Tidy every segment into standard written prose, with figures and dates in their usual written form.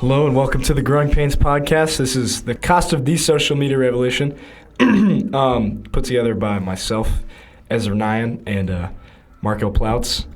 Hello and welcome to the Growing Pains podcast. This is the cost of the social media revolution, put together by myself, Ezra and Marco Plouts.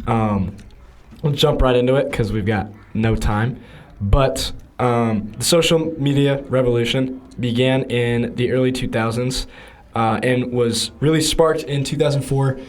We'll jump right into it because we've got no time. But the social media revolution began in the early 2000s and was really sparked in 2004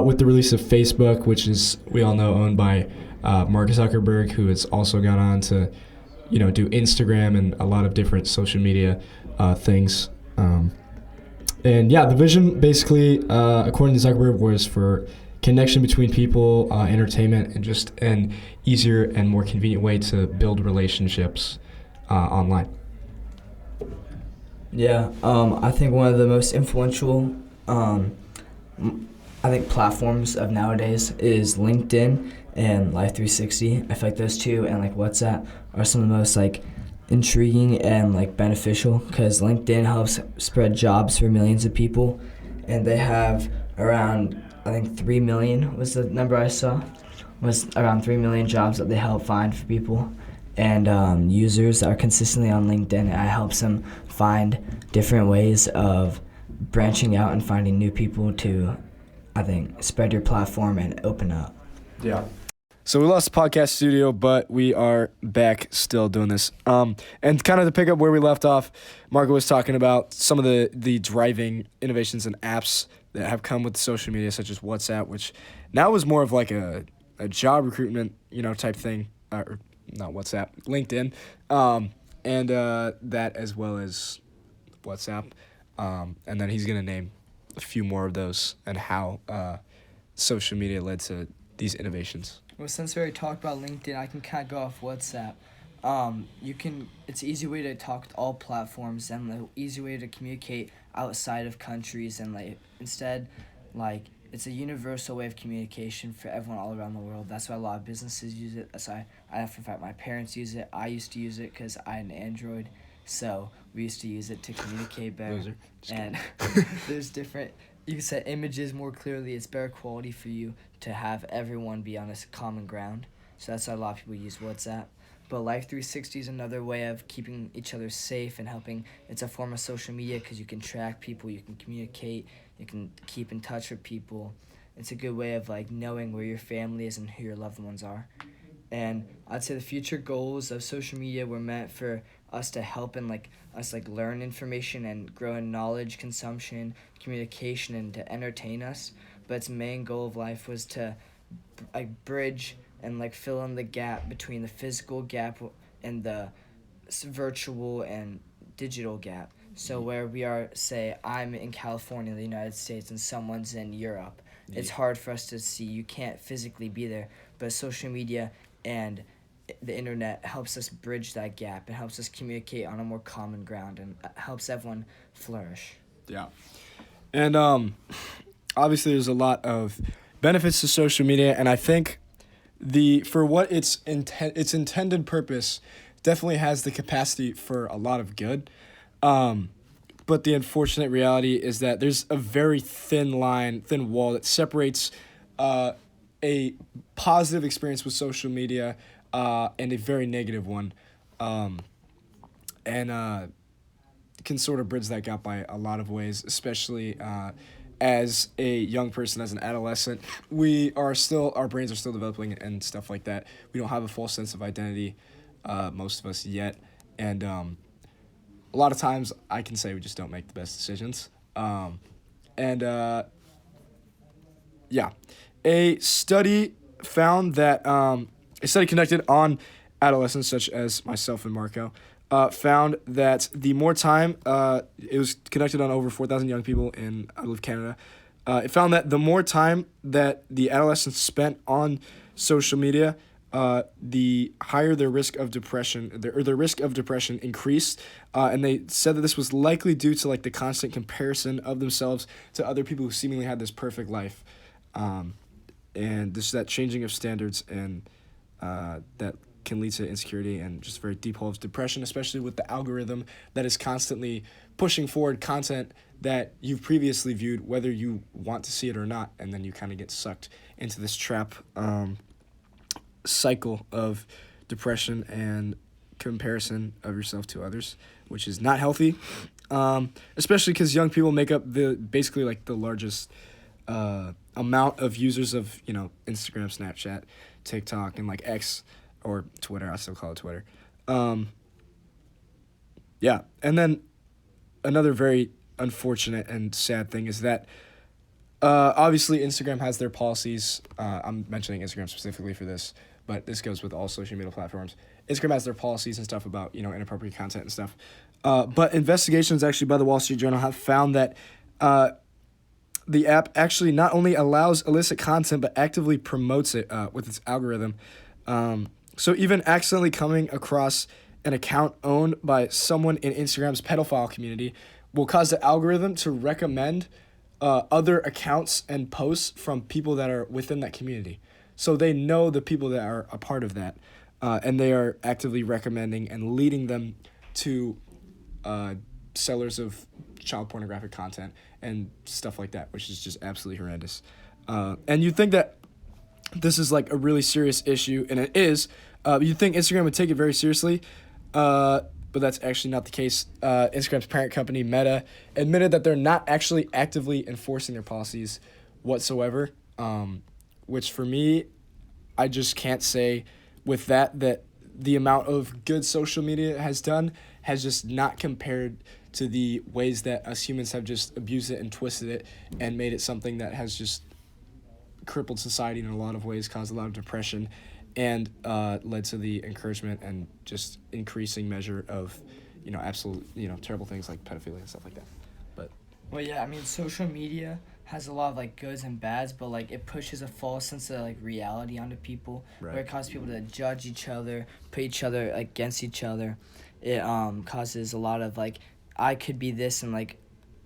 with the release of Facebook, which is, we all know, owned by Mark Zuckerberg, who has also gone on to, do Instagram and a lot of different social media things. The vision basically, according to Zuckerberg, was for connection between people, entertainment, and just an easier and more convenient way to build relationships online. Yeah, I think one of the most influential, platforms of nowadays is LinkedIn and Life360. I feel like those two and WhatsApp are some of the most intriguing and beneficial, because LinkedIn helps spread jobs for millions of people, and they have around 3 million was the number I saw, was around 3 million jobs that they help find for people. And users are consistently on LinkedIn. It helps them find different ways of branching out and finding new people to, spread your platform and open up. Yeah. So we lost the podcast studio, but we are back still doing this. And kind of to pick up where we left off, Marco was talking about some of the driving innovations and apps that have come with social media, such as WhatsApp, which now is more of a job recruitment, type thing. Or not WhatsApp, LinkedIn, and that as well as WhatsApp. And then he's going to name a few more of those and how social media led to these innovations. Well, since we already talked about LinkedIn, I can kind of go off WhatsApp. It's an easy way to talk to all platforms and an easy way to communicate outside of countries, and it's a universal way of communication for everyone all around the world. That's why a lot of businesses use it. That's why in fact, my parents use it. I used to use it because I had an Android, so we used to use it to communicate better. And there's different. You can set images more clearly. It's better quality for you to have everyone be on a common ground. So that's why a lot of people use WhatsApp. But Life360 is another way of keeping each other safe and helping. It's a form of social media because you can track people, you can communicate, you can keep in touch with people. It's a good way of knowing where your family is and who your loved ones are. And I'd say the future goals of social media were meant for us to help and learn information and grow in knowledge, consumption, communication, and to entertain us. But its main goal of life was to bridge and fill in the gap between the physical gap and the virtual and digital gap. So where we are, say, I'm in California, the United States, and someone's in Europe, it's hard for us to see. You can't physically be there, but social media and the internet helps us bridge that gap. It helps us communicate on a more common ground and helps everyone flourish. Yeah. And obviously there's a lot of benefits to social media, and I think for what its intended purpose definitely has the capacity for a lot of good. But the unfortunate reality is that there's a very thin wall that separates a positive experience with social media and a very negative one, and can sort of bridge that gap by a lot of ways, especially as a young person, as an adolescent. Our brains are still developing and stuff like that. We don't have a full sense of identity, most of us yet, and a lot of times I can say we just don't make the best decisions. A study found that a study conducted on adolescents, such as myself and Marco, found that the more time, it was conducted on over 4,000 young people in, I believe, Canada. It found that the more time that the adolescents spent on social media, the higher their risk of depression, their risk of depression increased. And they said that this was likely due to the constant comparison of themselves to other people who seemingly had this perfect life. And that changing of standards, and that can lead to insecurity and just a very deep hole of depression, especially with the algorithm that is constantly pushing forward content that you've previously viewed, whether you want to see it or not, and then you kind of get sucked into this trap cycle of depression and comparison of yourself to others, which is not healthy, especially because young people make up basically like the largest amount of users of Instagram, Snapchat, TikTok, and like X or Twitter. I still call it Twitter. Yeah, and then another very unfortunate and sad thing is that obviously Instagram has their policies. I'm mentioning Instagram specifically for this, but this goes with all social media platforms. Instagram has their policies and stuff about inappropriate content and stuff. But investigations actually by the Wall Street Journal have found that the app actually not only allows illicit content but actively promotes it with its algorithm. So even accidentally coming across an account owned by someone in Instagram's pedophile community will cause the algorithm to recommend other accounts and posts from people that are within that community. So they know the people that are a part of that, and they are actively recommending and leading them to sellers of child pornographic content and stuff like that, which is just absolutely horrendous. And you think that this is like a really serious issue, and it is. You'd think Instagram would take it very seriously, but that's actually not the case. Instagram's parent company, Meta, admitted that they're not actually actively enforcing their policies whatsoever, which for me, I just can't say with that the amount of good social media has done has just not compared to the ways that us humans have just abused it and twisted it and made it something that has just crippled society in a lot of ways, caused a lot of depression, and led to the encouragement and just increasing measure of, absolute, terrible things like pedophilia and stuff like that. But well, yeah, I mean, social media has a lot of like goods and bads, but like it pushes a false sense of like reality onto people, right. Where it causes people to judge each other, put each other against each other. It causes a lot of like, I could be this, and like,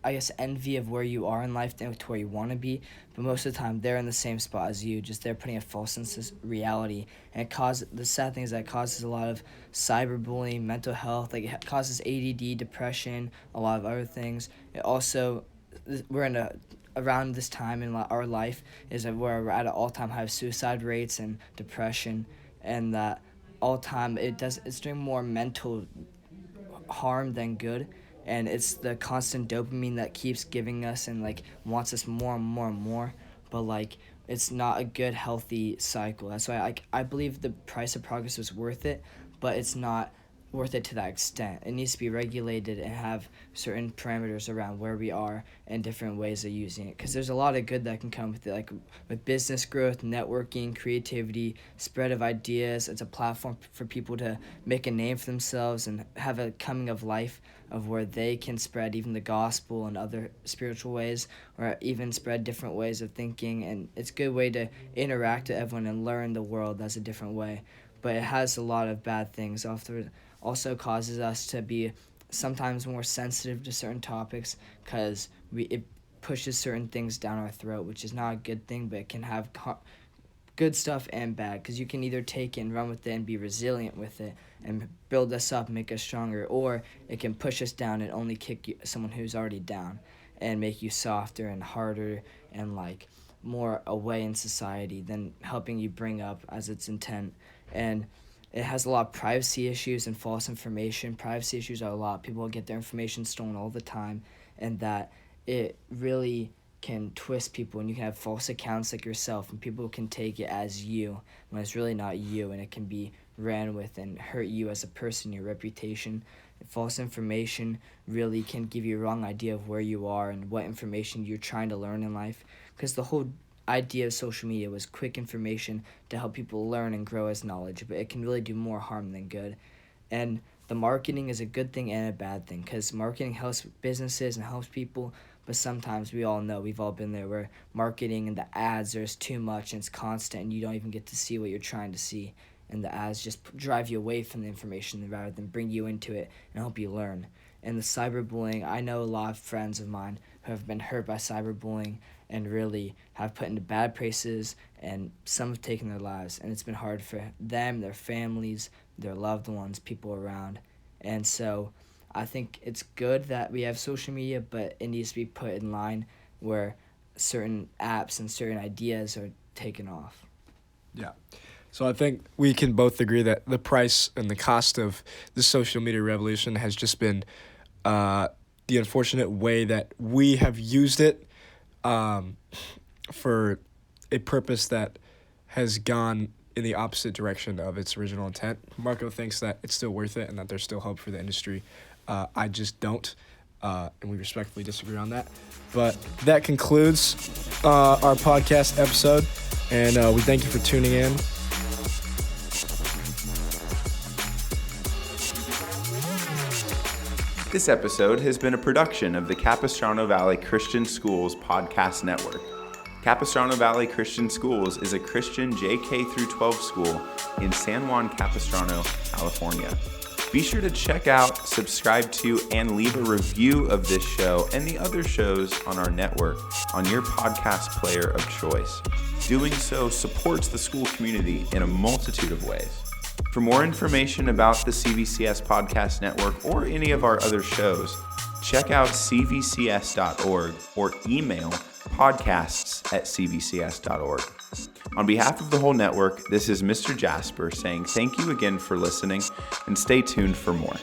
I guess envy of where you are in life to where you want to be, but most of the time they're in the same spot as you, just they're putting a false sense of reality, and the sad thing is that it causes a lot of cyberbullying, mental health, like it causes ADD, depression, a lot of other things. It also, we're around this time in our life is that we're at an all-time high of suicide rates and depression, and that all-time it's doing more mental harm than good. And it's the constant dopamine that keeps giving us and like wants us more and more and more, but like it's not a good healthy cycle. That's why I believe the price of progress was worth it, but it's not worth it to that extent. It needs to be regulated and have certain parameters around where we are and different ways of using it, because there's a lot of good that can come with it, like with business growth, networking, creativity, spread of ideas. It's a platform for people to make a name for themselves and have a coming of life of where they can spread even the gospel and other spiritual ways, or even spread different ways of thinking. And it's a good way to interact with everyone and learn the world as a different way. But it has a lot of bad things. Also causes us to be sometimes more sensitive to certain topics, because it pushes certain things down our throat, which is not a good thing, but it can have good stuff and bad, because you can either take it and run with it and be resilient with it and build us up, make us stronger, or it can push us down and only kick someone who's already down and make you softer and harder and like more away in society than helping you bring up as its intent. And it has a lot of privacy issues and false information. Privacy issues are a lot. People get their information stolen all the time, and that it really can twist people, and you can have false accounts like yourself, and people can take it as you when it's really not you, and it can be ran with and hurt you as a person, your reputation. False information really can give you a wrong idea of where you are and what information you're trying to learn in life, because the whole idea of social media was quick information to help people learn and grow as knowledge, but it can really do more harm than good. And the marketing is a good thing and a bad thing, because marketing helps businesses and helps people, but sometimes we all know, we've all been there, where marketing and the ads, there's too much and it's constant and you don't even get to see what you're trying to see, and the ads just drive you away from the information rather than bring you into it and help you learn. And the cyberbullying, I know a lot of friends of mine who have been hurt by cyberbullying and really have put into bad places, and some have taken their lives, and it's been hard for them, their families, their loved ones, people around. And so I think it's good that we have social media, but it needs to be put in line where certain apps and certain ideas are taken off. Yeah. So I think we can both agree that the price and the cost of the social media revolution has just been the unfortunate way that we have used it for a purpose that has gone in the opposite direction of its original intent. Marco thinks that it's still worth it and that there's still hope for the industry. I just don't, and we respectfully disagree on that. But that concludes our podcast episode, and we thank you for tuning in. This episode has been a production of the Capistrano Valley Christian Schools Podcast Network. Capistrano Valley Christian Schools is a Christian JK through 12 school in San Juan Capistrano, California. Be sure to check out, subscribe to, and leave a review of this show and the other shows on our network on your podcast player of choice. Doing so supports the school community in a multitude of ways. For more information about the CVCS Podcast Network or any of our other shows, check out cvcs.org or email podcasts@cvcs.org. On behalf of the whole network, this is Mr. Jasper saying thank you again for listening and stay tuned for more.